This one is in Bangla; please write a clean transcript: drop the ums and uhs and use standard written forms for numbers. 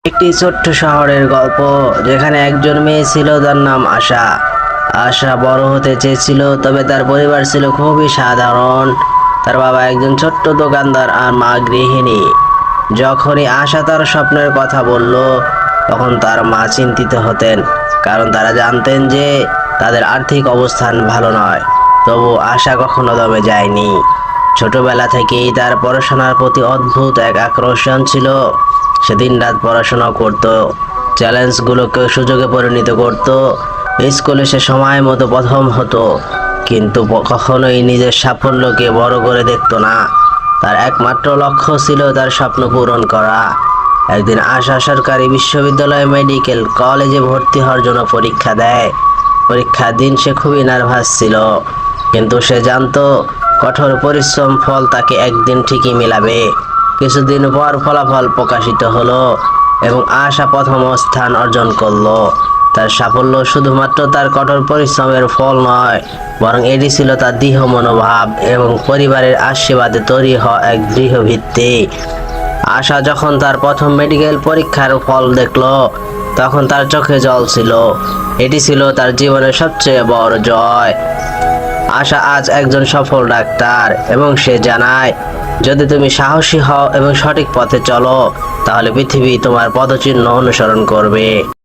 একটি ছোট্ট শহরের গল্প, যেখানে একজন মেয়ে ছিল, তার নাম আশা। আশা বড় হতে চেয়েছিল, তবে তার পরিবার ছিল খুবই সাধারণ। তার বাবা একজন ছোট্ট দোকানদার আর মা গৃহিণী। যখনই আশা তার স্বপ্নের কথা বলল, তখন তার মা চিন্তিত হতেন, কারণ তারা জানতেন যে তাদের আর্থিক অবস্থান ভালো নয়। তবু আশা কখনো দমে যায়নি। ছোটবেলা থেকেই তার পড়াশোনার প্রতি অদ্ভুত এক আকর্ষণ ছিল। সে দিনরাত পড়াশোনা করত, চ্যালেঞ্জগুলোকে সুযোগে পরিণত করত। স্কুলে সে সময় মতো প্রথম হতো, কিন্তু কখনোই নিজের সাফল্যকে বড় করে দেখতো না। তার একমাত্র লক্ষ্য ছিল তার স্বপ্ন পূরণ করা। একদিন আশা সরকারি বিশ্ববিদ্যালয় মেডিকেল কলেজে ভর্তি হওয়ার জন্য পরীক্ষা দেয়। পরীক্ষার দিন সে খুবই নার্ভাস ছিল, কিন্তু সে জানতো কঠোর পরিশ্রম ফল তাকে একদিন ঠিকই মেলাবে। কিছুদিন পর ফলাফল প্রকাশিত হলো এবং আশা প্রথম স্থান অর্জন করলো। তার সাফল্য শুধুমাত্র তার কঠোর পরিশ্রমের ফল নয়, বরং এটি ছিল তার দৃঢ় মনোভাব এবং পরিবারের আশীর্বাদে তৈরি হওয়া এক দৃঢ় ভিত্তি। আশা যখন তার প্রথম মেডিকেল পরীক্ষার ফল দেখলো, তখন তার চোখে জল ছিল। এটি ছিল তার জীবনের সবচেয়ে বড় জয়। আশা আজ একজন সফল ডাক্তার এবং সে জানায়, যদি তুমি সাহসী হও এবং সঠিক পথে চলো, তাহলে পৃথিবী তোমার পদচিহ্ন অনুসরণ করবে।